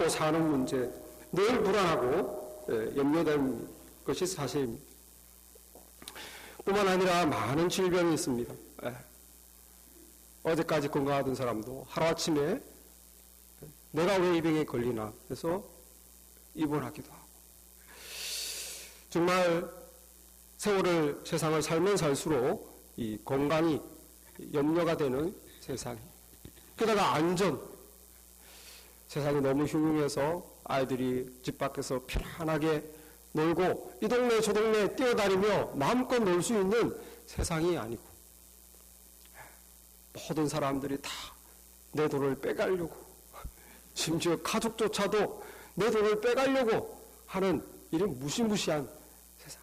먹고 사는 문제 늘 불안하고 염려되는 것이 사실입니다. 뿐만 아니라 많은 질병이 있습니다. 어제까지 건강하던 사람도 하루아침에 내가 왜 이 병에 걸리나 해서 입원하기도 하고, 정말 세상을 살면 살수록 이 건강이 염려가 되는 세상이, 게다가 안전, 세상이 너무 흉흉해서 아이들이 집 밖에서 편안하게 놀고 이 동네 저 동네 뛰어다니며 마음껏 놀 수 있는 세상이 아니고, 모든 사람들이 다 내 돈을 빼가려고, 심지어 가족조차도 내 돈을 빼가려고 하는 이런 무시무시한 세상,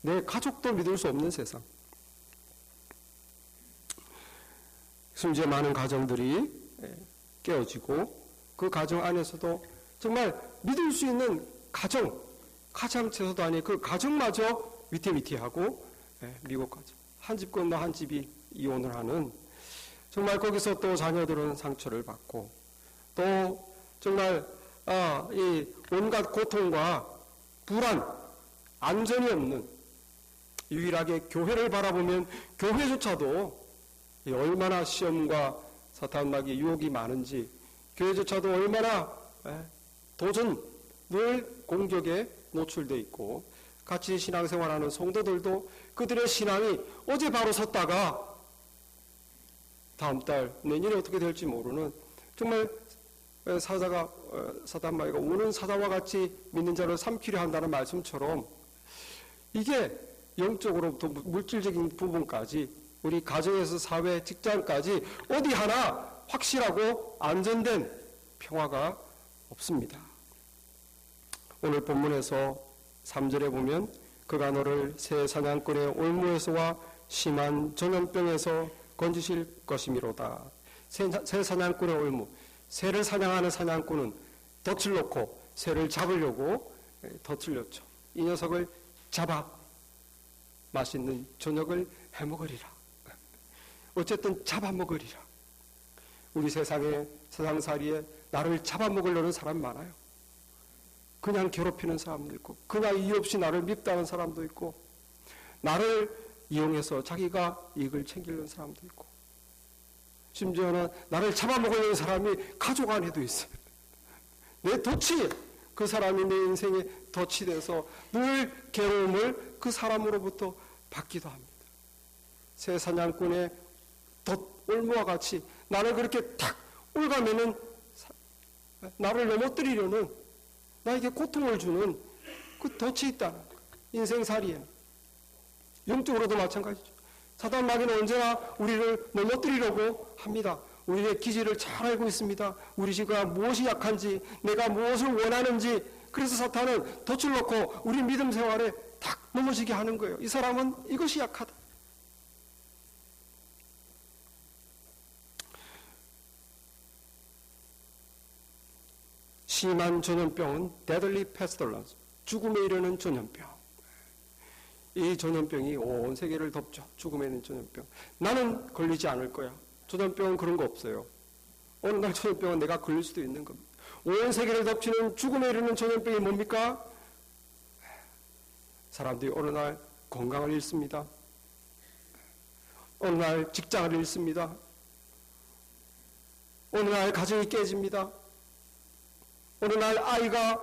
내 가족도 믿을 수 없는 세상, 심지어 많은 가정들이 깨어지고 그 가정 안에서도 정말 믿을 수 있는 가정, 가장체도 아닌 그 가정마저 위태위태하고, 미국 가정 한 집 건너 한 집이 이혼을 하는, 정말 거기서 또 자녀들은 상처를 받고, 또 정말 이 온갖 고통과 불안, 안전이 없는, 유일하게 교회를 바라보면 교회조차도 얼마나 시험과 사탄마귀의 유혹이 많은지, 교회조차도 얼마나 도전, 늘 공격에 노출되어 있고, 같이 신앙생활하는 성도들도 그들의 신앙이 어제 바로 섰다가 다음 달, 내년에 어떻게 될지 모르는, 정말 사탄마귀가 우는 사자와 같이 믿는 자를 삼키려 한다는 말씀처럼, 이게 영적으로부터 물질적인 부분까지 우리 가정에서 사회, 직장까지 어디 하나 확실하고 안전된 평화가 없습니다. 오늘 본문에서 3절에 보면 그가 너를 새 사냥꾼의 올무에서와 심한 전염병에서 건지실 것이미로다. 새 사냥꾼의 올무, 새를 사냥하는 사냥꾼은 덫을 놓고 새를 잡으려고 덫을 놓죠. 이 녀석을 잡아 맛있는 저녁을 해먹으리라. 어쨌든 잡아먹으리라. 우리 세상살이에 나를 잡아먹으려는 사람 많아요. 그냥 괴롭히는 사람도 있고, 그냥 이유 없이 나를 밉다는 사람도 있고, 나를 이용해서 자기가 이익을 챙기려는 사람도 있고, 심지어는 나를 잡아먹으려는 사람이 가족 안에도 있어요. 내 덫이, 그 사람이 내 인생에 덫이 돼서 늘 괴로움을 그 사람으로부터 받기도 합니다. 새 사냥꾼의 덫, 올무와 같이 나를 그렇게 탁 올가매는, 나를 넘어뜨리려는, 나에게 고통을 주는 그 덫이 있다는 거예요. 인생살이에는. 영적으로도 마찬가지죠. 사탄마귀는 언제나 우리를 넘어뜨리려고 합니다. 우리의 기질을 잘 알고 있습니다. 우리 지가 무엇이 약한지, 내가 무엇을 원하는지. 그래서 사탄은 덫을 놓고 우리 믿음 생활에 탁 넘어지게 하는 거예요. 이 사람은 이것이 약하다. 심한 전염병은 deadly pestilence, 죽음에 이르는 전염병. 이 전염병이 온 세계를 덮죠. 죽음에 이르는 전염병. 나는 걸리지 않을 거야. 전염병은 그런 거 없어요. 어느 날 전염병은 내가 걸릴 수도 있는 겁니다. 온 세계를 덮치는 죽음에 이르는 전염병이 뭡니까? 사람들이 어느 날 건강을 잃습니다. 어느 날 직장을 잃습니다. 어느 날 가정이 깨집니다. 어느 날 아이가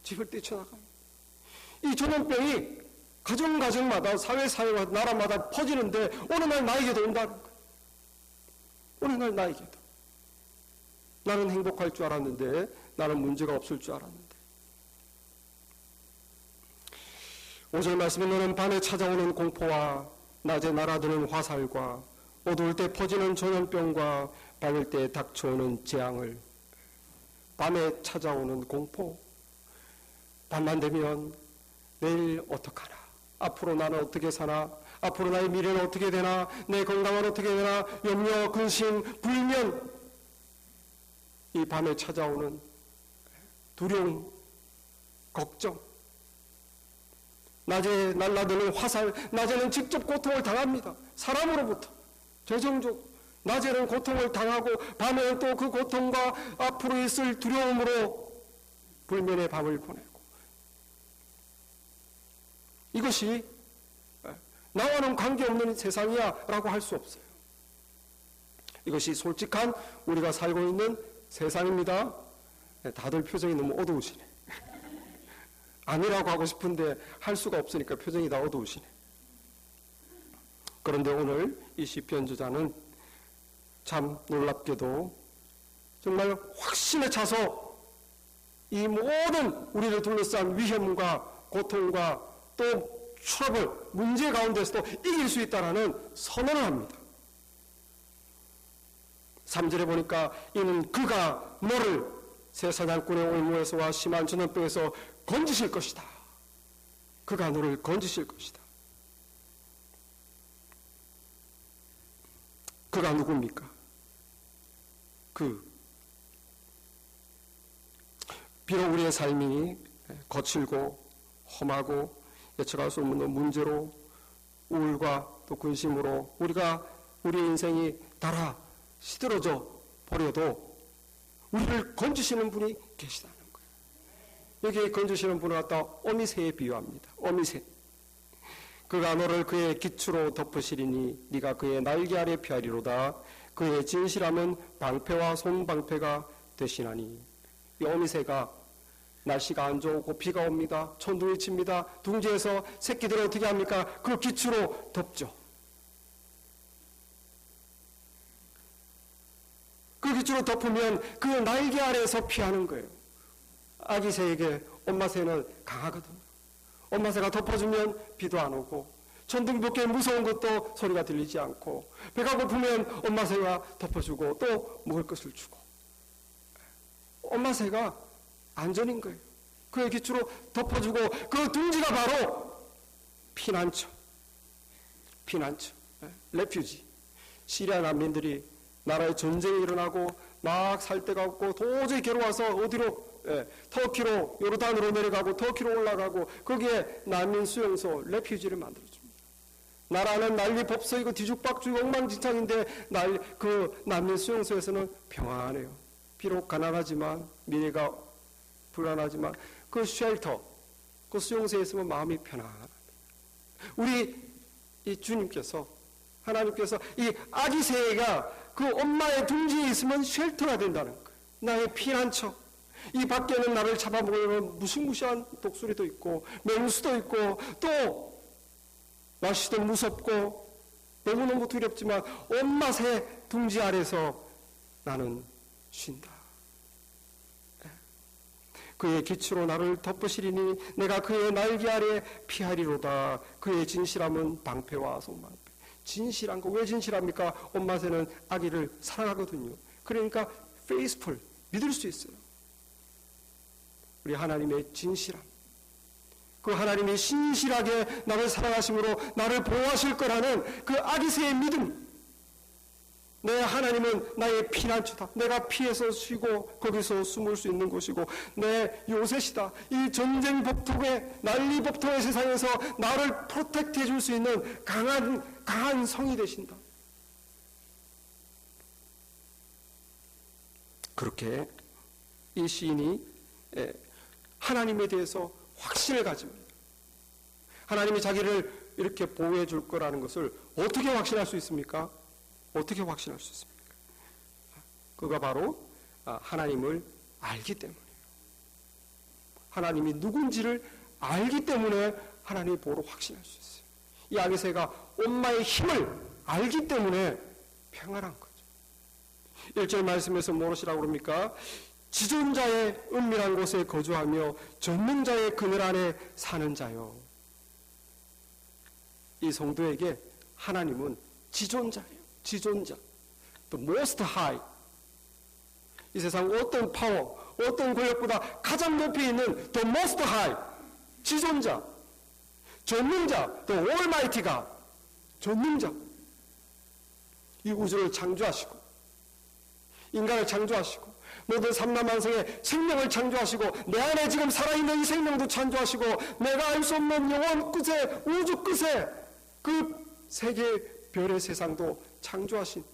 집을 뛰쳐나갑니다. 이 전염병이 가정마다, 사회마다, 나라마다 퍼지는데 어느 날 나에게도 온다는 거예요. 어느 날 나에게도. 나는 행복할 줄 알았는데, 나는 문제가 없을 줄 알았는데. 5절 말씀에 너는 밤에 찾아오는 공포와 낮에 날아드는 화살과 어두울 때 퍼지는 전염병과 밝을 때 닥쳐오는 재앙을, 밤에 찾아오는 공포, 밤만 되면 내일 어떡하나, 앞으로 나는 어떻게 사나, 앞으로 나의 미래는 어떻게 되나, 내 건강은 어떻게 되나, 염려, 근심, 불면, 이 밤에 찾아오는 두려움, 걱정, 낮에 날라드는 화살, 낮에는 직접 고통을 당합니다. 사람으로부터, 재정적, 낮에는 고통을 당하고 밤에는 또 그 고통과 앞으로 있을 두려움으로 불면의 밤을 보내고, 이것이 나와는 관계없는 세상이야 라고 할 수 없어요. 이것이 솔직한 우리가 살고 있는 세상입니다. 다들 표정이 너무 어두우시네. 아니라고 하고 싶은데 할 수가 없으니까 표정이 다 어두우시네. 그런데 오늘 이 시편 저자는 참 놀랍게도 정말 확신에 차서 이 모든 우리를 둘러싼 위험과 고통과 또 트러블, 문제 가운데서도 이길 수 있다는 선언을 합니다. 3절에 보니까 이는 그가 너를 새 사냥꾼의 올무에서와 심한 전염병에서 건지실 것이다. 그가 너를 건지실 것이다. 그가 누굽니까? 비록 우리의 삶이 거칠고 험하고 예측할 수 없는 문제로 우울과 또 근심으로 우리의 인생이 달아 시들어져 버려도 우리를 건지시는 분이 계시다는 거예요. 여기에 건지시는 분을 갖다 어미새에 비유합니다. 어미새. 그가 너를 그의 기초로 덮으시리니 네가 그의 날개 아래 피하리로다. 그의 진실함은 방패와 손방패가 되시나니. 이 어미새가 날씨가 안 좋고 비가 옵니다. 천둥이 칩니다. 둥지에서 새끼들을 어떻게 합니까? 그 기초로 덮죠. 그 기초로 덮으면 그 날개 아래에서 피하는 거예요. 아기 새에게 엄마 새는 강하거든요. 엄마 새가 덮어주면 비도 안 오고, 천둥번개 무서운 것도 소리가 들리지 않고, 배가 고프면 엄마 새가 덮어주고 또 먹을 것을 주고, 엄마 새가 안전인 거예요. 그의 기초로 덮어주고, 그 둥지가 바로 피난처, 레퓨지. 시리아 난민들이 나라에 전쟁이 일어나고 막 살 데가 없고 도저히 괴로워서 어디로, 터키로, 요르단으로 내려가고 터키로 올라가고, 거기에 난민 수용소, 레퓨지를 만들어줍니다. 나라는 난리 법석이고 뒤죽박죽이고 엉망진창인데 그 난민 수용소에서는 평안해요. 비록 가난하지만, 미래가 불안하지만 그 쉘터, 그 수용소에 있으면 마음이 편안합니다. 우리 이 주님께서, 하나님께서 이 아기 새가 그 엄마의 둥지에 있으면 쉘터가 된다는 거예요. 나의 피난처. 이 밖에는 나를 잡아먹으려는 무시무시한 독수리도 있고 맹수도 있고 또 날씨도 무섭고 너무너무 두렵지만 엄마 새 둥지 아래서 나는 쉰다. 그의 기초로 나를 덮으시리니 내가 그의 날개 아래 피하리로다. 그의 진실함은 방패와 손방패. 진실한 거, 왜 진실합니까? 엄마 새는 아기를 사랑하거든요. 그러니까 faithful, 믿을 수 있어요. 우리 하나님의 진실함, 그 하나님이 신실하게 나를 사랑하심으로 나를 보호하실 거라는 그 아기 새의 믿음. 내 하나님은 나의 피난처다. 내가 피해서 쉬고 거기서 숨을 수 있는 곳이고 내 요새시다. 이 전쟁 법통의 난리 법통의 세상에서 나를 프로텍트 해줄 수 있는 강한 성이 되신다. 그렇게 이 시인이 하나님에 대해서 확신을 가집니다. 하나님이 자기를 이렇게 보호해 줄 거라는 것을 어떻게 확신할 수 있습니까? 어떻게 확신할 수 있습니까? 그가 바로 하나님을 알기 때문이에요. 하나님이 누군지를 알기 때문에 하나님의 보호로 확신할 수 있어요. 이 아기 새가 엄마의 힘을 알기 때문에 평안한 거죠. 1절 말씀에서 무엇이라고 그럽니까? 지존자의 은밀한 곳에 거주하며 전능자의 그늘 안에 사는 자요. 이 성도에게 하나님은 지존자예요. 지존자, the most high. 이 세상 어떤 파워, 어떤 권력보다 가장 높이 있는 the most high, 지존자, 전능자, the almighty가 전능자. 이 우주를 창조하시고 인간을 창조하시고 모든 삼라만성의 생명을 창조하시고 내 안에 지금 살아있는 이 생명도 창조하시고 내가 알 수 없는 영원 끝에, 우주 끝에 그 세계 별의 세상도 창조하신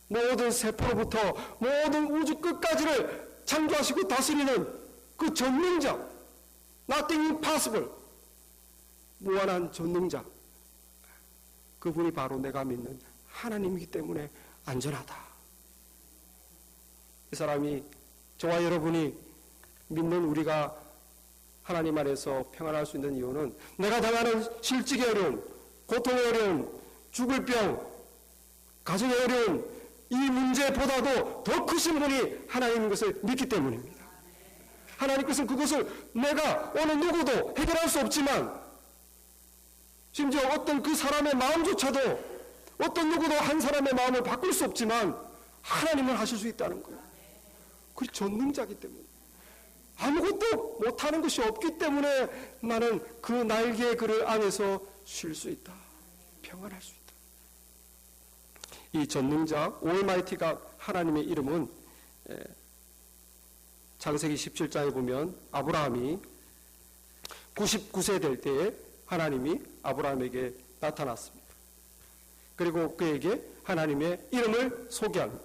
모든 세포로부터 모든 우주 끝까지를 창조하시고 다스리는 그 전능자, nothing impossible, 무한한 전능자, 그분이 바로 내가 믿는 하나님이기 때문에 안전하다. 이 사람이, 저와 여러분이 믿는 우리가 하나님 안에서 평안할 수 있는 이유는 내가 당하는 실직의 어려움, 고통의 어려움, 죽을 병, 가정의 어려움, 이 문제보다도 더 크신 분이 하나님인 것을 믿기 때문입니다. 하나님께서는 그것을 내가 어느 누구도 해결할 수 없지만, 심지어 어떤 그 사람의 마음조차도 어떤 누구도 한 사람의 마음을 바꿀 수 없지만 하나님은 하실 수 있다는 거예요. 그 전능자이기 때문에. 아무것도 못하는 것이 없기 때문에 나는 그 날개의 그늘 안에서 쉴 수 있다. 평안할 수 있다. 이 전능자 올마이티가 하나님의 이름은 창세기 17장에 보면 아브라함이 99세 될 때에 하나님이 아브라함에게 나타났습니다. 그리고 그에게 하나님의 이름을 소개합니다.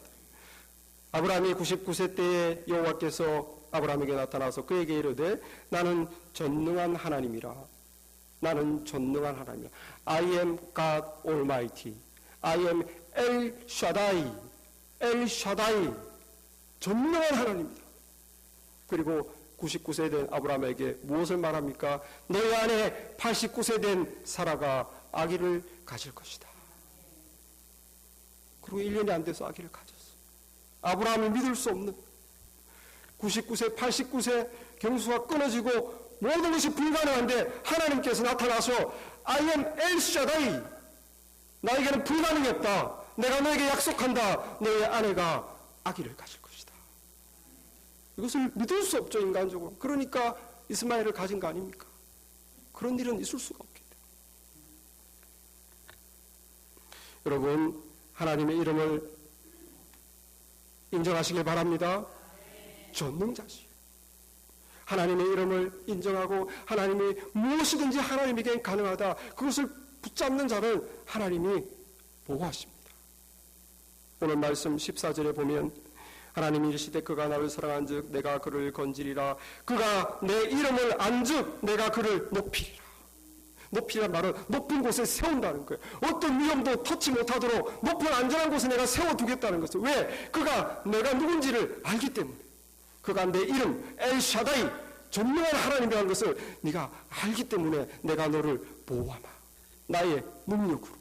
아브라함이 99세 때에 여호와께서 아브라함에게 나타나서 그에게 이르되 나는 전능한 하나님이라. 나는 전능한 하나님이라. I am God Almighty. I am El Shaddai. El Shaddai. 전능한 하나님입니다. 그리고 99세 된 아브라함에게 무엇을 말합니까? 너희 안에 89세 된 사라가 아기를 가질 것이다. 그리고 1년이 안 돼서 아기를 가졌어. 아브라함이 믿을 수 없는 99세, 89세 경수가 끊어지고 모든 것이 불가능한데 하나님께서 나타나서 I am El Shaddai. 나에게는 불가능했다. 내가 너에게 약속한다. 너의 아내가 아기를 가질 것이다. 이것을 믿을 수 없죠, 인간적으로. 그러니까 이스마엘을 가진 거 아닙니까? 그런 일은 있을 수가 없기 때문에. 여러분, 하나님의 이름을 인정하시길 바랍니다. 전능자시. 하나님의 이름을 인정하고 하나님이 무엇이든지 하나님에게 가능하다. 그것을 붙잡는 자를 하나님이 보호하십니다. 오늘 말씀 14절에 보면 하나님이 이르시되 그가 나를 사랑한즉 내가 그를 건지리라. 그가 내 이름을 안즉 내가 그를 높이리라. 높이란 말은 높은 곳에 세운다는 거예요. 어떤 위험도 터치 못하도록 높은 안전한 곳에 내가 세워두겠다는 것을. 왜? 그가 내가 누군지를 알기 때문에. 그가 내 이름 엘샤다이, 전능한 하나님이라는 것을 네가 알기 때문에 내가 너를 보호하마. 나의 능력으로.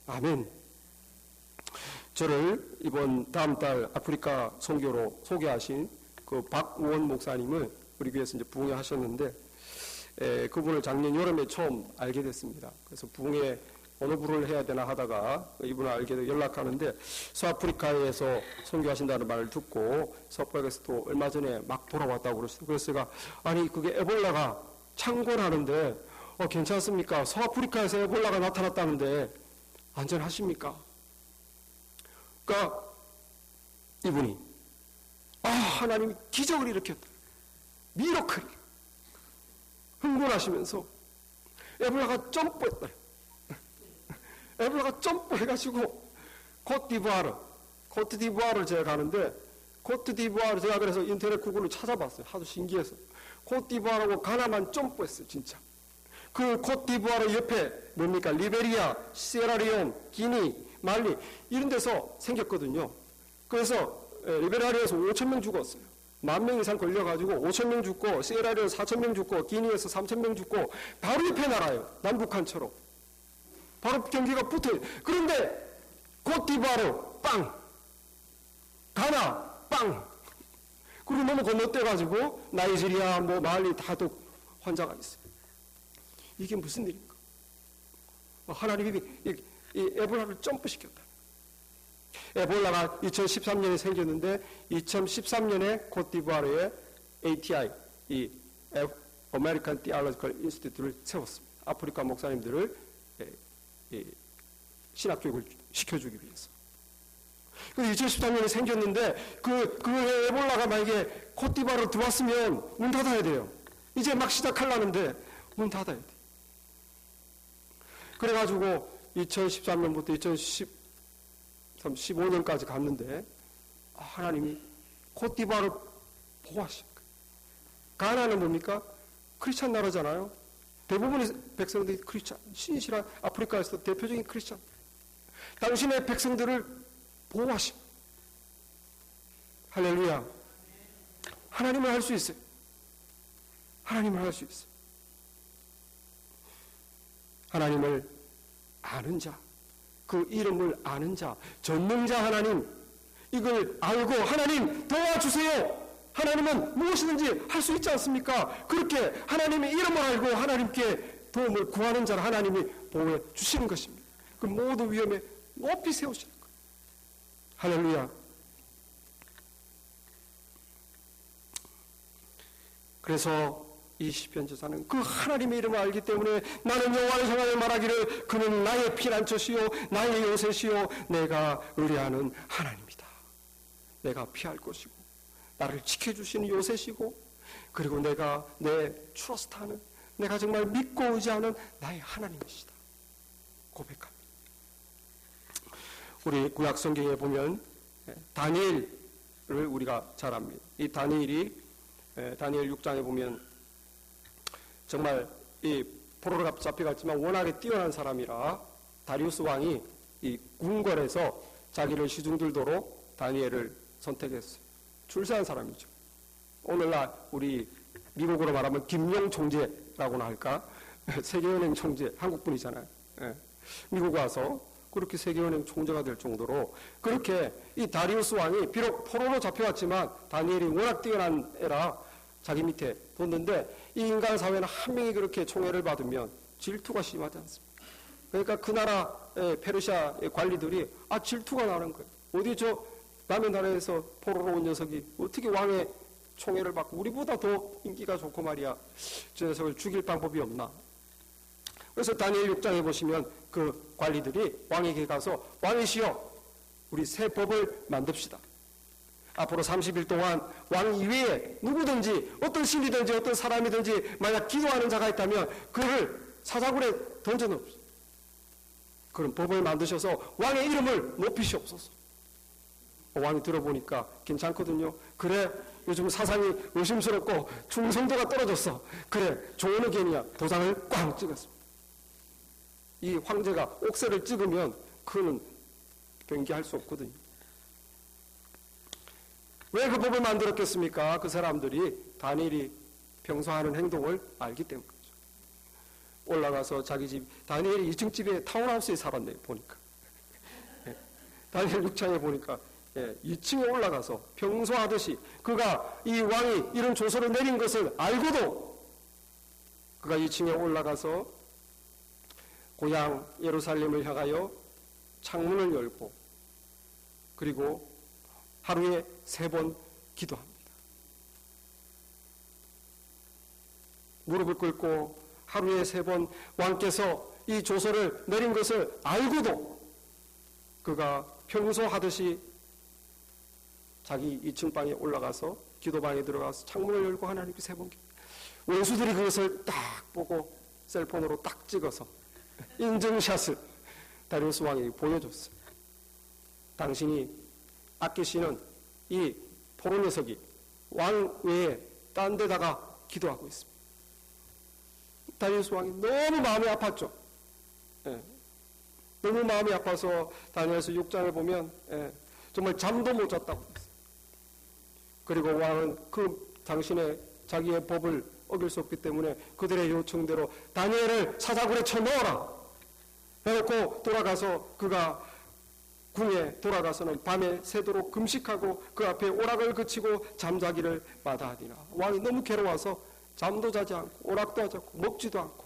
아멘. 저를 이번 다음 달 아프리카 선교로 소개하신 그 박우원 목사님을 우리 교회에서 이제 부흥회하셨는데, 그분을 작년 여름에 처음 알게 됐습니다. 그래서 부흥회 어느 부를 해야 되나 하다가 이분을 알게 돼 연락하는데, 서아프리카에서 선교하신다는 말을 듣고 서아프리카에서 또 얼마 전에 막 돌아왔다고 그러시더라고요. 그래서 제가 아니 그게 에볼라가 창궐하는데 괜찮습니까? 서아프리카에서 에볼라가 나타났다는데 안전하십니까? 그러니까 이분이 하나님이 기적을 일으켰다. 미러클. 흥분하시면서 에볼라가 점프했다. 에볼라가 점프해가지고 코트디부아르를 제가 가는데, 코트디부아르 제가 그래서 인터넷 구글로 찾아봤어요. 하도 신기해서. 코트디부아르하고 가나만 점프했어요. 진짜. 그 코트디부아르 옆에 뭡니까? 리베리아, 시에라리온, 기니, 말리 이런 데서 생겼거든요. 그래서 리베리아에서 5,000명 죽었어요. 10,000명 이상 걸려가지고 5,000명 죽고, 시에라리온 4,000명 죽고, 기니에서 3,000명 죽고, 바로 옆에 나라예요. 남북한처럼. 바로 경기가 붙어요. 그런데 코트디부아르 빵, 가나 빵, 그리고 너무 건너뛰어가지고 나이지리아 뭐 말리 다도 환자가 있어요. 이게 무슨 일인가? 하나님이 이 에볼라를 점프시켰다. 에볼라가 2013년에 생겼는데 2013년에 코트디부아르에 ATI, 이 American Theological Institute를 세웠습니다. 아프리카 목사님들을 신학교육을 시켜주기 위해서. 2013년에 생겼는데 그 에볼라가 만약에 코트디부아르로 들어왔으면 문 닫아야 돼요. 이제 막 시작하려는데 문 닫아야 돼. 그래가지고 2013년부터 참 15년까지 갔는데 하나님이 코트디부아르를 보호하신 거예요. 가나는 뭡니까? 크리스찬 나라잖아요. 대부분의 백성들이 크리스찬, 신실한 아프리카에서 대표적인 크리스찬. 당신의 백성들을 보호하신 거예요. 할렐루야. 하나님은 할 수 있어요. 하나님은 할 수 있어요. 하나님을 아는 자, 그 이름을 아는 자, 전능자 하나님, 이걸 알고 하나님 도와주세요. 하나님은 무엇이든지 할 수 있지 않습니까? 그렇게 하나님의 이름을 알고 하나님께 도움을 구하는 자를 하나님이 보호해 주시는 것입니다. 그 모든 위험에 높이 세우시는 거예요. 할렐루야. 그래서 이 시편 저자는 그 하나님의 이름을 알기 때문에 나는 여호와를 향하여 말하기를 그는 나의 피난처시요 나의 요새시요 내가 의뢰하는 하나님이다. 내가 피할 것이고 나를 지켜주시는 요새시고 그리고 내가 내 트러스트하는 내가 정말 믿고 의지하는 나의 하나님이시다. 고백합니다. 우리 구약 성경에 보면 다니엘을 우리가 잘 압니다. 이 다니엘이 다니엘 6장에 보면 정말 이 포로로 잡혀갔지만 워낙에 뛰어난 사람이라 다리우스 왕이 이 궁궐에서 자기를 시중들도록 다니엘을 선택했어요. 출세한 사람이죠. 오늘날 우리 미국으로 말하면 김용 총재라고나 할까? 세계은행 총재, 한국분이잖아요. 미국 와서 그렇게 세계은행 총재가 될 정도로 그렇게 이 다리우스 왕이 비록 포로로 잡혀왔지만 다니엘이 워낙 뛰어난 애라 자기 밑에 뒀는데 이 인간 사회는 한 명이 그렇게 총애를 받으면 질투가 심하지 않습니까? 그러니까 그 나라 페르시아 관리들이 질투가 나는 거예요. 어디 저 남의 나라에서 포로로 온 녀석이 어떻게 왕의 총애를 받고 우리보다 더 인기가 좋고 말이야. 저 녀석을 죽일 방법이 없나. 그래서 다니엘 6장에 보시면 그 관리들이 왕에게 가서 왕이시여 우리 새 법을 만듭시다. 앞으로 30일 동안 왕 이외에 누구든지 어떤 신이든지 어떤 사람이든지 만약 기도하는 자가 있다면 그를 사자굴에 던져놓읍시다. 그런 법을 만드셔서 왕의 이름을 높이시옵소서. 왕이 들어보니까 괜찮거든요. 그래 요즘 사상이 의심스럽고 충성도가 떨어졌어. 그래 좋은 의견이야. 도장을 꽝 찍었습니다. 이 황제가 옥새를 찍으면 그는 변기할 수 없거든요. 왜 그 법을 만들었겠습니까? 그 사람들이 다니엘이 평소 하는 행동을 알기 때문이죠. 올라가서 자기 집, 다니엘이 2층 집에 타운하우스에 살았네요. 보니까. 다니엘 6장에 보니까 2층에 올라가서 평소 하듯이 그가 이 왕이 이런 조서를 내린 것을 알고도 그가 2층에 올라가서 고향 예루살렘을 향하여 창문을 열고 그리고 하루에 3번 기도합니다. 무릎을 꿇고 하루에 3번 왕께서 이 조서를 내린 것을 알고도 그가 평소 하듯이 자기 2층 방에 올라가서 기도방에 들어가서 창문을 열고 하나님께 3번 기도. 원수들이 그것을 딱 보고 셀폰으로 딱 찍어서 인증샷을 다리우스 왕에게 보여줬어요. 당신이 아끼시는 이 포로 녀석이 왕 외에 딴 데다가 기도하고 있습니다. 다니엘스 왕이 너무 마음이 아팠죠. 너무 마음이 아파서 다니엘서 6장에 보면 정말 잠도 못 잤다고 했어요. 그리고 왕은 그 당신의 자기의 법을 어길 수 없기 때문에 그들의 요청대로 다니엘을 사자굴에 쳐넣어라 해놓고 돌아가서 그가 궁에 돌아가서는 밤에 새도록 금식하고 그 앞에 오락을 그치고 잠자기를 마다하니라. 왕이 너무 괴로워서 잠도 자지 않고 오락도 하지 않고 먹지도 않고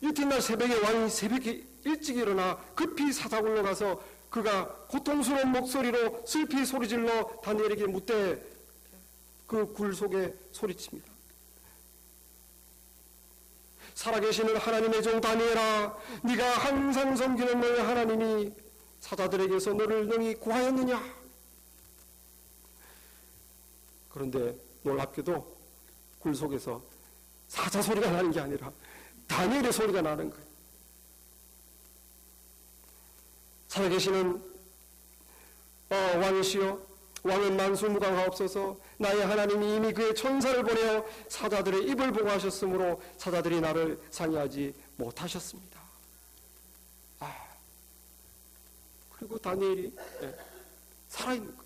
이튿날 새벽에 왕이 새벽에 일찍 일어나 급히 사자굴로 가서 그가 고통스러운 목소리로 슬피 소리질러 다니엘에게 묻되 그 굴 속에 소리칩니다. 살아계시는 하나님의 종 다니엘아, 네가 항상 섬기는 너의 하나님이 사자들에게서 너를 능히 구하였느냐? 그런데 놀랍게도 굴 속에서 사자 소리가 나는 게 아니라 다니엘의 소리가 나는 거예요. 살아계시는 왕이시여, 왕은 만수무강하옵소서. 나의 하나님이 이미 그의 천사를 보내어 사자들의 입을 보호하셨으므로 사자들이 나를 상해하지 못하셨습니다. 그리고 다니엘이 살아있는 거예요.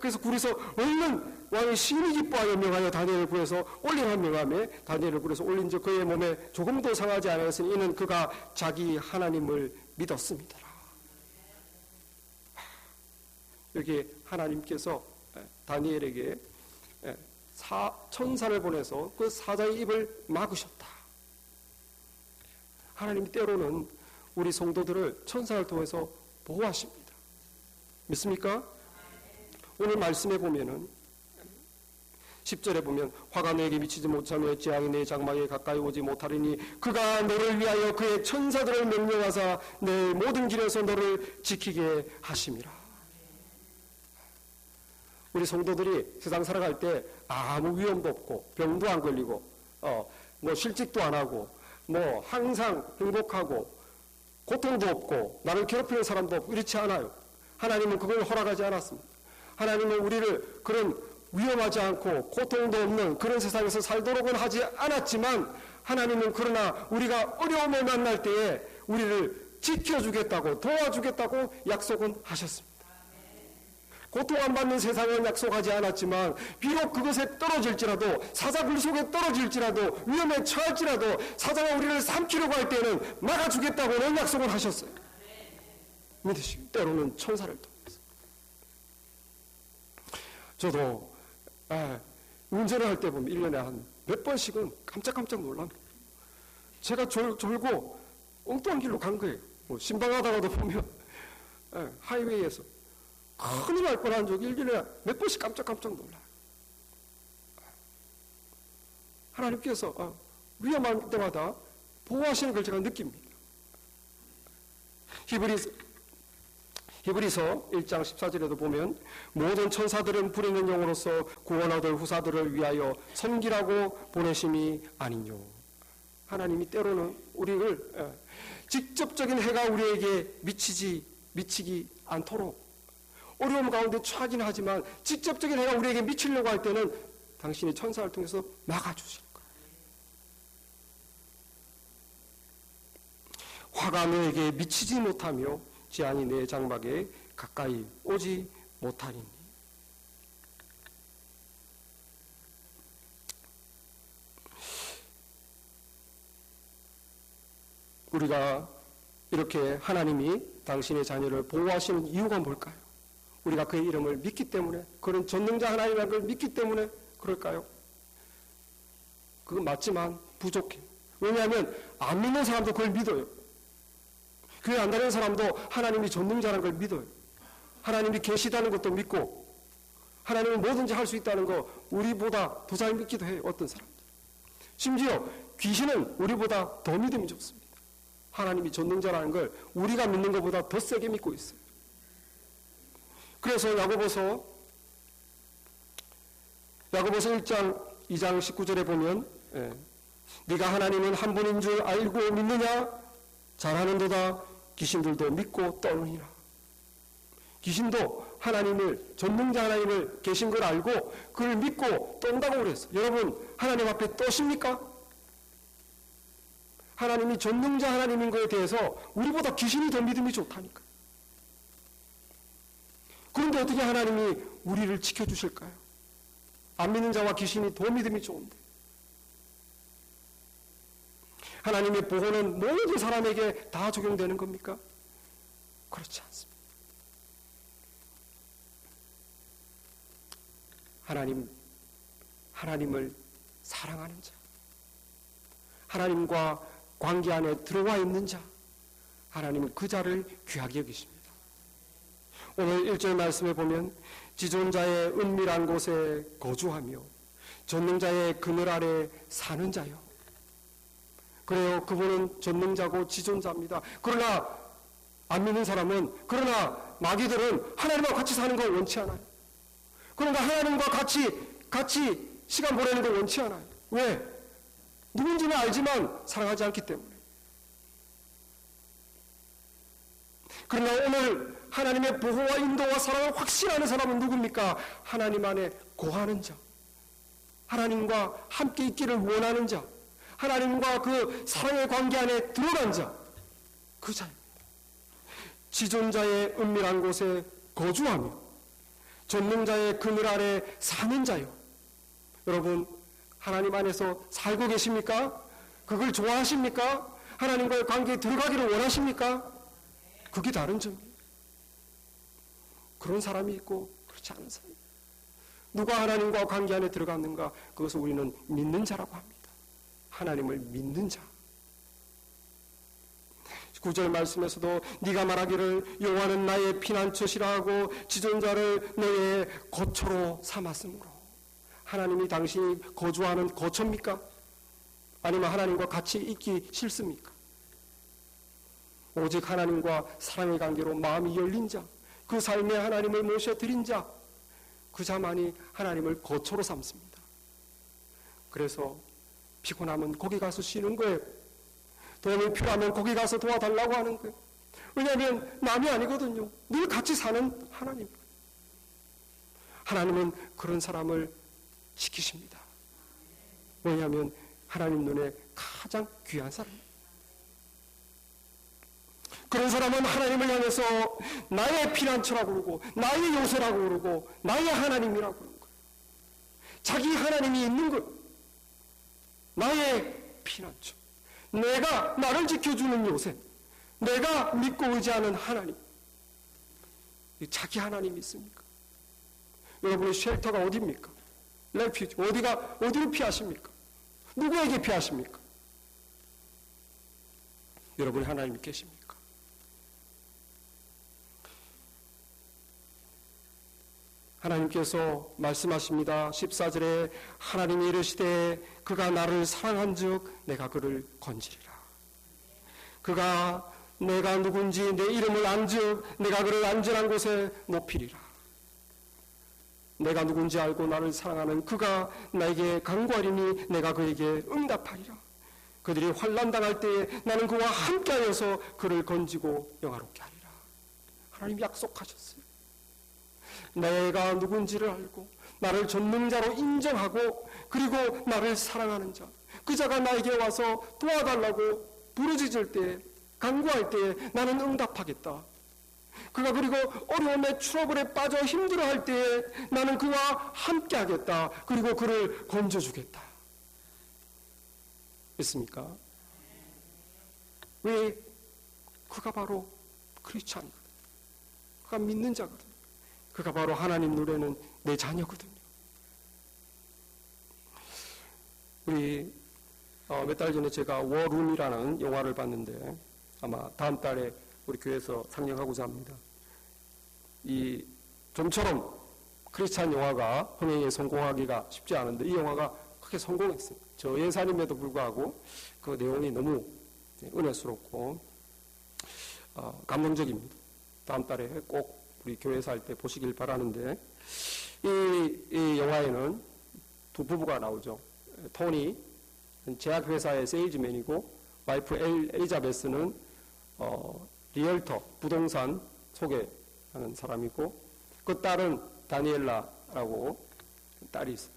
그래서 굴에서 얼른 왕이 심히 기뻐하여 명하여 다니엘을 구해서 올리라 명함에 다니엘을 구해서 올린 즉 그의 몸에 조금도 상하지 않았으니 이는 그가 자기 하나님을 믿었습니다. 여기 하나님께서 다니엘에게 천사를 보내서 그 사자의 입을 막으셨다. 하나님이 때로는 우리 성도들을 천사를 통해서 보호하십니다. 믿습니까? 오늘 말씀에 보면은 10절에 보면 화가 너에게 미치지 못하며 재앙이 내 장막에 가까이 오지 못하리니 그가 너를 위하여 그의 천사들을 명령하사 내 모든 길에서 너를 지키게 하심이라. 우리 성도들이 세상 살아갈 때 아무 위험도 없고 병도 안 걸리고 뭐 실직도 안 하고 뭐 항상 행복하고 고통도 없고 나를 괴롭히는 사람도 없고 이렇지 않아요. 하나님은 그걸 허락하지 않았습니다. 하나님은 우리를 그런 위험하지 않고 고통도 없는 그런 세상에서 살도록은 하지 않았지만 하나님은 그러나 우리가 어려움을 만날 때에 우리를 지켜주겠다고 도와주겠다고 약속은 하셨습니다. 고통 안 받는 세상은 약속하지 않았지만 비록 그것에 떨어질지라도 사자굴 속에 떨어질지라도 위험에 처할지라도 사자가 우리를 삼키려고 할 때는 막아주겠다고는 약속을 하셨어요. 믿으시고 때로는 천사를 통해서. 저도 운전을 할 때 보면 1년에 한 몇 번씩은 깜짝깜짝 놀랍니다. 제가 졸고 엉뚱한 길로 간 거예요. 뭐 신방하다가도 보면 하이웨이에서 큰일 날 뻔한 적이 1년에 몇 번씩 깜짝깜짝 놀라요. 하나님께서 위험할 때마다 보호하시는 걸 제가 느낍니다. 히브리서 1장 14절에도 보면 모든 천사들은 부리는 영으로서 구원 얻을 후사들을 위하여 섬기라고 보내심이 아니뇨. 하나님이 때로는 우리를 직접적인 해가 우리에게 미치기 않도록 어려움 가운데 처하긴 하지만 직접적인 해가 우리에게 미치려고 할 때는 당신이 천사를 통해서 막아주실 거예요. 화가 너에게 미치지 못하며 재앙이 내 장막에 가까이 오지 못하리니. 우리가 이렇게 하나님이 당신의 자녀를 보호하시는 이유가 뭘까요? 우리가 그의 이름을 믿기 때문에, 그런 전능자 하나님이라는 걸 믿기 때문에 그럴까요? 그건 맞지만 부족해요. 왜냐하면 안 믿는 사람도 그걸 믿어요. 교회 안 다니는 사람도 하나님이 전능자라는 걸 믿어요. 하나님이 계시다는 것도 믿고 하나님은 뭐든지 할 수 있다는 거 우리보다 더 잘 믿기도 해요. 어떤 사람들. 심지어 귀신은 우리보다 더 믿음이 좋습니다. 하나님이 전능자라는 걸 우리가 믿는 것보다 더 세게 믿고 있어요. 그래서 야고보서 1장 2장 19절에 보면 네가 하나님은 한 분인 줄 알고 믿느냐? 잘하는도다. 귀신들도 믿고 떠느니라. 귀신도 하나님을, 전능자 하나님을 계신 걸 알고 그걸 믿고 떤다고 그랬어요. 여러분 하나님 앞에 떠십니까? 하나님이 전능자 하나님인 것에 대해서 우리보다 귀신이 더 믿음이 좋다니까. 그런데 어떻게 하나님이 우리를 지켜주실까요? 안 믿는 자와 귀신이 더 믿음이 좋은데. 하나님의 보호는 모든 사람에게 다 적용되는 겁니까? 그렇지 않습니다. 하나님을 사랑하는 자, 하나님과 관계 안에 들어와 있는 자, 하나님은 그 자를 귀하게 여기십니다. 오늘 1절 말씀에 보면 지존자의 은밀한 곳에 거주하며 전능자의 그늘 아래 사는 자요. 그래요. 그분은 전능자고 지존자입니다. 그러나 안 믿는 사람은, 그러나 마귀들은 하나님과 같이 사는 걸 원치 않아요. 그러나 하나님과 같이 시간 보내는 걸 원치 않아요. 왜? 누군지는 알지만 사랑하지 않기 때문에. 그러나 오늘 하나님의 보호와 인도와 사랑을 확신하는 사람은 누굽니까? 하나님 안에 거하는 자, 하나님과 함께 있기를 원하는 자, 하나님과 그 사랑의 관계 안에 들어간 자, 그 자입니다. 지존자의 은밀한 곳에 거주하며 전능자의 그늘 아래 사는 자요. 여러분, 하나님 안에서 살고 계십니까? 그걸 좋아하십니까? 하나님과의 관계에 들어가기를 원하십니까? 그게 다른 점이에요. 그런 사람이 있고 그렇지 않은 사람. 누가 하나님과 관계 안에 들어갔는가? 그것을 우리는 믿는 자라고 합니다. 하나님을 믿는 자. 9절 말씀에서도 네가 말하기를 여호와는 나의 피난처시라 하고 지존자를 너의 거처로 삼았으므로. 하나님이 당신이 거주하는 거처입니까? 아니면 하나님과 같이 있기 싫습니까? 오직 하나님과 사랑의 관계로 마음이 열린 자, 그 삶에 하나님을 모셔드린 자, 그 자만이 하나님을 거처로 삼습니다. 그래서 피곤하면 거기 가서 쉬는 거예요. 도움이 필요하면 거기 가서 도와달라고 하는 거예요. 왜냐하면 남이 아니거든요. 늘 같이 사는 하나님. 하나님은 그런 사람을 지키십니다. 왜냐하면 하나님 눈에 가장 귀한 사람입니다. 그런 사람은 하나님을 향해서 나의 피난처라고 그러고 나의 요새라고 그러고 나의 하나님이라고 그러는 거예요. 자기 하나님이 있는 거예요. 나의 피난처. 내가 나를 지켜주는 요새. 내가 믿고 의지하는 하나님. 자기 하나님이 있습니까? 여러분의 쉘터가 어디입니까? 레퓨지. 어디로 피하십니까? 누구에게 피하십니까? 여러분의 하나님이 계십니까? 하나님께서 말씀하십니다. 14절에 하나님이 이르시되 그가 나를 사랑한즉 내가 그를 건지리라. 그가 내가 누군지 내 이름을 안즉 내가 그를 안전한 곳에 높이리라. 내가 누군지 알고 나를 사랑하는 그가 나에게 간구하리니 내가 그에게 응답하리라. 그들이 환난 당할 때에 나는 그와 함께하여서 그를 건지고 영화롭게 하리라. 하나님 약속하셨어요. 내가 누군지를 알고 나를 전능자로 인정하고 그리고 나를 사랑하는 자, 그 자가 나에게 와서 도와달라고 부르짖을 때, 간구할 때 나는 응답하겠다. 그가 그리고 어려움에 트러블에 빠져 힘들어할 때에 나는 그와 함께 하겠다. 그리고 그를 건져주겠다. 있습니까? 왜? 그가 바로 크리스찬이거든. 그가 믿는 자거든. 그가 바로 하나님 눈에는 내 자녀거든요. 우리 몇 달 전에 제가 워룸이라는 영화를 봤는데 아마 다음 달에 우리 교회에서 상영하고자 합니다. 이 좀처럼 크리스찬 영화가 흥행에 성공하기가 쉽지 않은데 이 영화가 크게 성공했어요. 저 예산임에도 불구하고 그 내용이 너무 은혜스럽고 감동적입니다. 다음 달에 꼭 우리 교회에서 할 때 보시길 바라는데 이 영화에는 두 부부가 나오죠. 토니 제약회사의 세일즈맨이고 와이프 엘리자베스는 리얼터 부동산 소개하는 사람이고 그 딸은 다니엘라라고 딸이 있어요.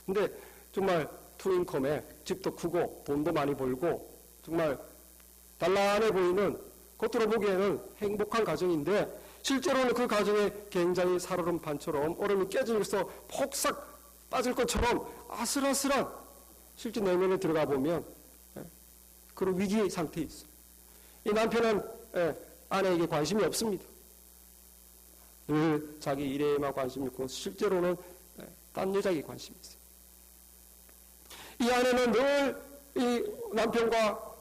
근데 정말 투인컴에 집도 크고 돈도 많이 벌고 정말 단란해 보이는 겉으로 보기에는 행복한 가정인데 실제로는 그 가정에 굉장히 살얼음판처럼 얼음이 깨져서 폭삭 빠질 것처럼 아슬아슬한 실제 내면에 들어가 보면 그런 위기 상태에 있어요. 이 남편은 아내에게 관심이 없습니다. 늘 자기 일에만 관심이 있고 실제로는 딴 여자에게 관심이 있어요. 이 아내는 늘 이 남편과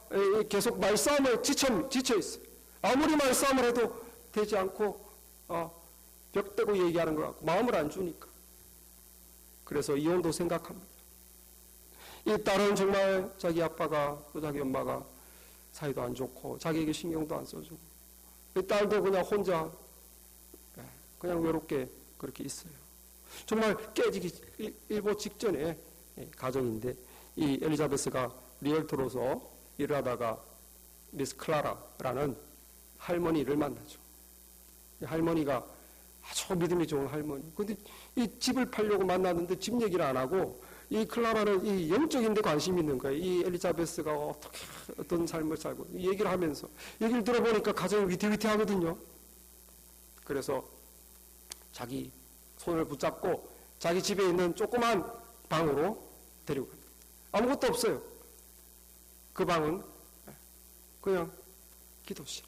계속 말싸움에 지쳐 있어요. 아무리 말싸움을 해도 되지 않고 벽대고 얘기하는 것 같고 마음을 안 주니까. 그래서 이혼도 생각합니다. 이 딸은 정말 자기 아빠가 또 자기 엄마가 사이도 안 좋고 자기에게 신경도 안 써주고 이 딸도 그냥 혼자 그냥 외롭게 그렇게 있어요. 정말 깨지기 일보 직전에 가정인데 이 엘리자베스가 리얼터로서 일을 하다가 미스 클라라라는 할머니를 만나죠. 할머니가 아주 믿음이 좋은 할머니. 근데 이 집을 팔려고 만났는데 집 얘기를 안 하고 이 클라라는 이 영적인 데 관심이 있는 거예요. 이 엘리자베스가 어떻게 어떤 삶을 살고 이 얘기를 하면서 얘기를 들어보니까 가정이 위태위태하거든요. 그래서 자기 손을 붙잡고 자기 집에 있는 조그만 방으로 데리고 갑니다. 아무것도 없어요. 그 방은 그냥 기도실.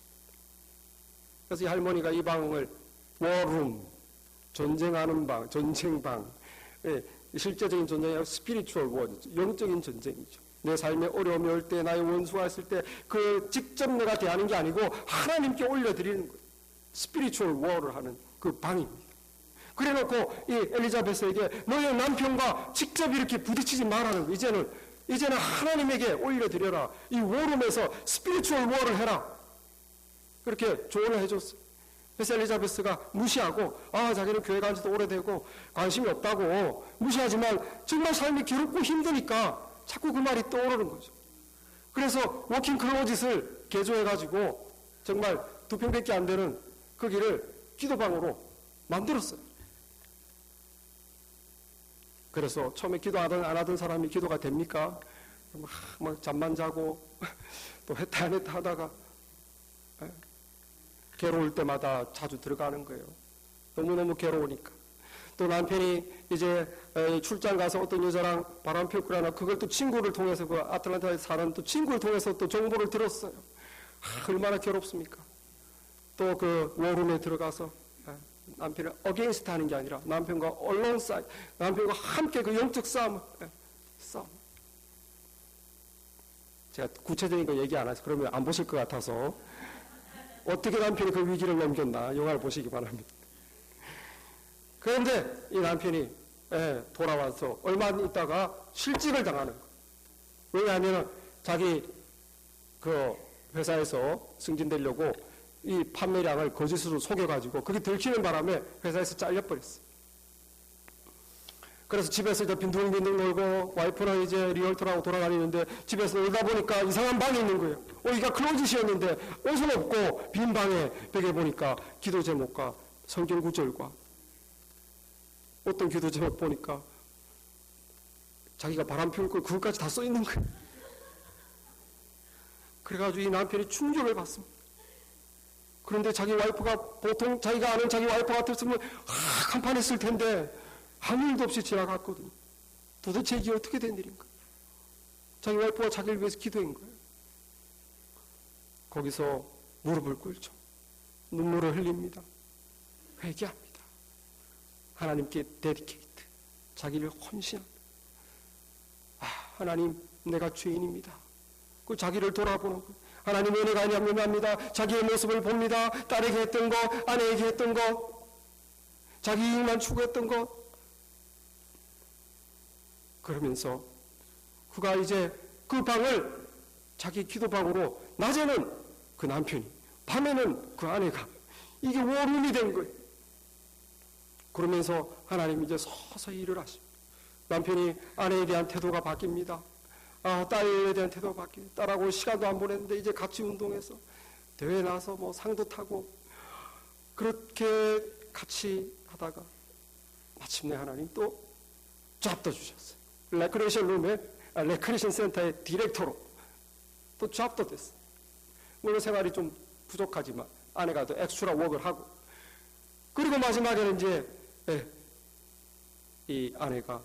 그래서 이 할머니가 이 방을 워룸, 전쟁하는 방, 전쟁방, 실제적인 전쟁이 아니라 스피리추얼 워, 영적인 전쟁이죠. 내 삶에 어려움이 올 때, 나의 원수가 있을 때 그 직접 내가 대하는 게 아니고 하나님께 올려드리는 거예요. 스피리추얼 워를 하는 그 방입니다. 그래놓고 이 엘리자베스에게 너의 남편과 직접 이렇게 부딪히지 말라는 거예요. 이제는 하나님에게 올려드려라. 이 워룸에서 스피리추얼 워를 해라. 그렇게 조언을 해줬어요. 그래서 엘리자베스가 무시하고 자기는 교회 간 지도 오래되고 관심이 없다고 무시하지만 정말 삶이 괴롭고 힘드니까 자꾸 그 말이 떠오르는 거죠. 그래서 워킹 클로짓을 개조해가지고 정말 2평밖에 안 되는 거기를 기도방으로 만들었어요. 그래서 처음에 기도 안 하던 사람이 기도가 됩니까? 막 잠만 자고 또 했다 안 했다 하다가 괴로울 때마다 자주 들어가는 거예요. 너무너무 괴로우니까. 또 남편이 이제 출장 가서 어떤 여자랑 바람 피우고 그러나 그걸 또 친구를 통해서 그 아틀란타에 사는 또 친구를 통해서 또 정보를 들었어요. 얼마나 괴롭습니까? 또 그 워룸에 들어가서 남편을 어게인스트 하는 게 아니라 남편과 얼론사이드, 남편과 함께 그 영적 싸움. 제가 구체적인 거 얘기 안 해서 그러면 안 보실 것 같아서 어떻게 남편이 그 위기를 넘겼나 영화를 보시기 바랍니다. 그런데 이 남편이 돌아와서 얼마 있다가 실직을 당하는 거예요. 왜냐하면 자기 그 회사에서 승진되려고 이 판매량을 거짓으로 속여가지고 그게 들키는 바람에 회사에서 잘려버렸어요. 그래서 집에서 이제 빈둥빈둥 놀고 와이프는 이제 리얼터라고 돌아다니는데 집에서 놀다 보니까 이상한 방이 있는 거예요. 여기가 클로짓이었는데 옷은 없고 빈 방에 벽에 보니까 기도 제목과 성경 구절과 어떤 기도 제목 보니까 자기가 바람 피울 걸 그것까지 다 써 있는 거예요. 그래가지고 이 남편이 충격을 받습니다. 그런데 자기 와이프가 보통 자기가 아는 자기 와이프 같았으면 간판했을 텐데 아무 일도 없이 지나갔거든요. 도대체 이게 어떻게 된 일인가? 자기 와이프가 자기를 위해서 기도한 거예요. 거기서 무릎을 꿇죠. 눈물을 흘립니다. 회개합니다. 하나님께 데디케이트, 자기를 헌신합니다. 하나님, 내가 죄인입니다. 그 자기를 돌아보는 거예요. 하나님 은혜가 아니합니다. 자기의 모습을 봅니다. 딸에게 했던 거, 아내에게 했던 거, 자기 이익만 추구했던 거. 그러면서 그가 이제 그 방을 자기 기도방으로 낮에는 그 남편이, 밤에는 그 아내가 이게 원룸이 된 거예요. 그러면서 하나님 이제 서서히 일을 하십니다. 남편이 아내에 대한 태도가 바뀝니다. 딸에 대한 태도가 바뀌고 딸하고 시간도 안 보냈는데 이제 같이 운동해서 대회 나서 뭐 상도 타고 그렇게 같이 하다가 마침내 하나님 또 잡도 주셨어요. 레크레이션 룸에 레크레이션 센터의 디렉터로 또 잡도 됐어요. 물론 생활이 좀 부족하지만 아내가 또 엑스트라 워크를 하고 그리고 마지막에는 이제 이 아내가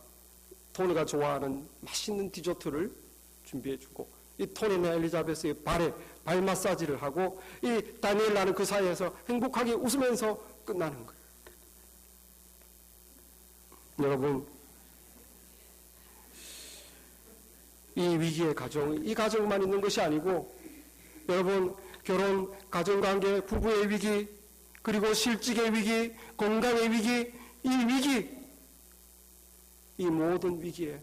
토니가 좋아하는 맛있는 디저트를 준비해주고 이 토니나 엘리자베스의 발에 발 마사지를 하고 이 다니엘라는 그 사이에서 행복하게 웃으면서 끝나는 거예요. 여러분, 이 위기의 가정, 이 가정만 있는 것이 아니고 여러분 결혼, 가정관계, 부부의 위기, 그리고 실직의 위기, 건강의 위기, 이 위기, 이 모든 위기에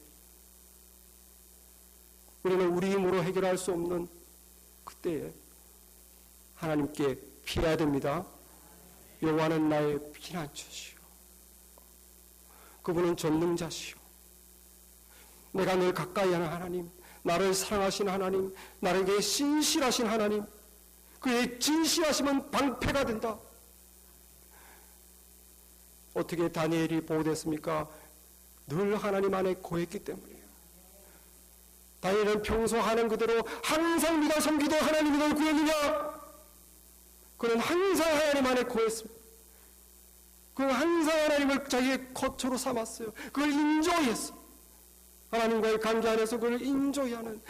우리는 우리 힘으로 해결할 수 없는 그때에 하나님께 피해야 됩니다. 여호와는 나의 피난처시오. 그분은 전능자시오. 내가 늘 가까이 하는 하나님, 나를 사랑하신 하나님, 나에게 신실하신 하나님, 그의 진실하심은 방패가 된다. 어떻게 다니엘이 보호됐습니까? 늘 하나님 안에 거했기 때문이에요. 다니엘은 평소 하는 그대로 항상 네가 섬기도 하나님이 널 구했느냐? 그는 항상 하나님 안에 거했습니다. 그는 항상 하나님을 자기의 거처로 삼았어요. 그걸 인조했어요. 하나님과의 관계 안에서 그걸 인조하는.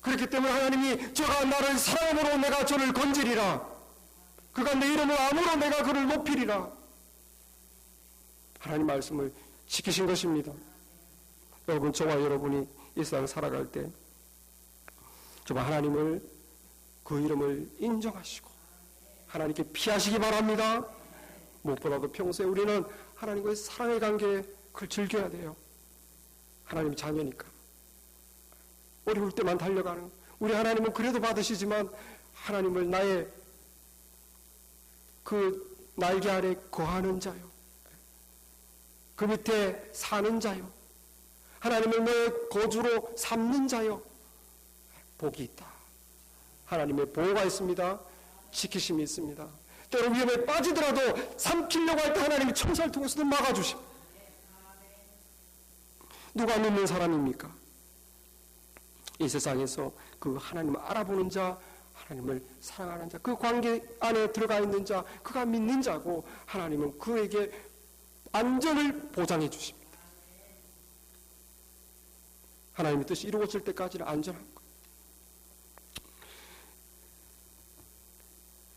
그렇기 때문에 하나님이 저가 나를 사랑으로 내가 저를 건지리라. 그가 내 이름을 암으로 내가 그를 높이리라. 하나님 말씀을 지키신 것입니다. 여러분, 저와 여러분이 이 세상 살아갈 때 정말 하나님을, 그 이름을 인정하시고 하나님께 피하시기 바랍니다. 무엇보다도 평소에 우리는 하나님과의 사랑의 관계, 그걸 즐겨야 돼요. 하나님 자녀니까. 어려울 때만 달려가는, 우리 하나님은 그래도 받으시지만 하나님을 나의 그 날개 아래 거하는 자요, 그 밑에 사는 자요, 하나님을 내 거주로 삼는 자요, 복이 있다. 하나님의 보호가 있습니다. 지키심이 있습니다. 때로 위험에 빠지더라도 삼키려고 할 때 하나님이 천사를 통해서도 막아주십니다. 누가 믿는 사람입니까? 이 세상에서 그 하나님을 알아보는 자, 하나님을 사랑하는 자, 그 관계 안에 들어가 있는 자, 그가 믿는 자고, 하나님은 그에게 안전을 보장해 주십니다. 하나님의 뜻이 이루어질 때까지는 안전한 거예요.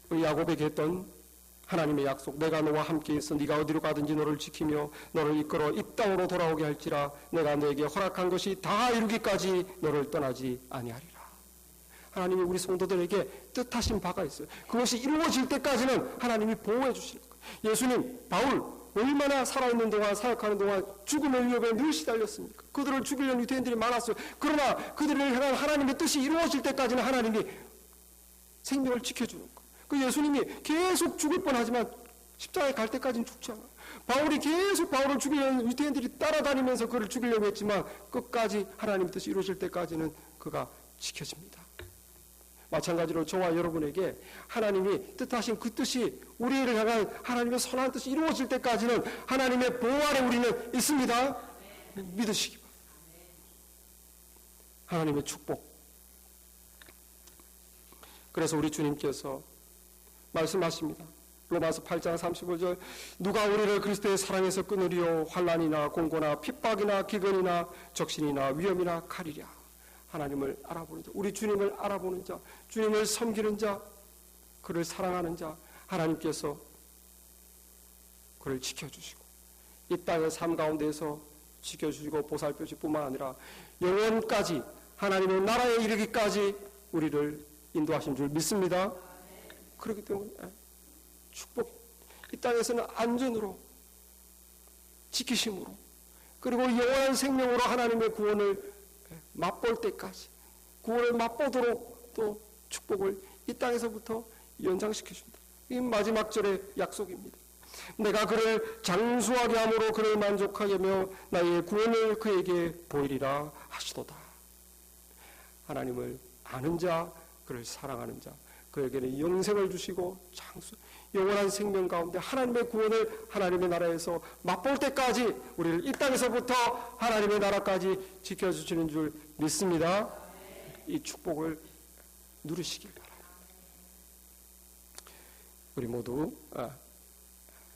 우리 야곱에게 했던 하나님의 약속, 내가 너와 함께 있어 네가 어디로 가든지 너를 지키며 너를 이끌어 이 땅으로 돌아오게 할지라. 내가 너에게 허락한 것이 다 이루기까지 너를 떠나지 아니하리라. 하나님이 우리 성도들에게 뜻하신 바가 있어요. 그것이 이루어질 때까지는 하나님이 보호해 주시는 거예요. 예수님, 바울 얼마나 살아있는 동안, 사역하는 동안 죽음의 위협에 늘 시달렸습니까? 그들을 죽이려는 유대인들이 많았어요. 그러나 그들을 향한 하나님의 뜻이 이루어질 때까지는 하나님이 생명을 지켜주는 거예요. 그 예수님이 계속 죽을 뻔하지만 십자가에 갈 때까지는 죽지 않아요. 바울이 계속 바울을 죽이려는 유대인들이 따라다니면서 그를 죽이려고 했지만 끝까지 하나님의 뜻이 이루어질 때까지는 그가 지켜집니다. 마찬가지로 저와 여러분에게 하나님이 뜻하신 그 뜻이, 우리를 향한 하나님의 선한 뜻이 이루어질 때까지는 하나님의 보호 아래 우리는 있습니다. 믿으시기 바랍니다. 하나님의 축복. 그래서 우리 주님께서 말씀하십니다. 로마서 8장 35절, 누가 우리를 그리스도의 사랑에서 끊으리요? 환난이나 공고나 핍박이나 기근이나 적신이나 위험이나 칼이랴. 하나님을 알아보는 자, 우리 주님을 알아보는 자, 주님을 섬기는 자, 그를 사랑하는 자, 하나님께서 그를 지켜주시고 이 땅의 삶 가운데에서 지켜주시고 보살펴주실 뿐만 아니라 영원까지 하나님의 나라에 이르기까지 우리를 인도하신 줄 믿습니다. 그렇기 때문에 축복, 이 땅에서는 안전으로, 지키심으로, 그리고 영원한 생명으로 하나님의 구원을 맛볼 때까지, 구원을 맛보도록 또 축복을 이 땅에서부터 연장시켜 준다. 이 마지막 절의 약속입니다. 내가 그를 장수하게 함으로 그를 만족하게 하며 나의 구원을 그에게 보이리라 하시도다. 하나님을 아는 자, 그를 사랑하는 자, 그에게는 영생을 주시고 장수, 영원한 생명 가운데 하나님의 구원을 하나님의 나라에서 맛볼 때까지 우리를 이 땅에서부터 하나님의 나라까지 지켜주시는 줄 믿습니다. 이 축복을 누리시길 바랍니다. 우리 모두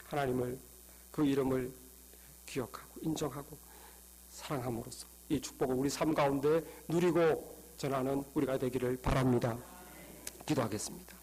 하나님을, 그 이름을 기억하고 인정하고 사랑함으로써 이 축복을 우리 삶 가운데 누리고 전하는 우리가 되기를 바랍니다. 기도하겠습니다.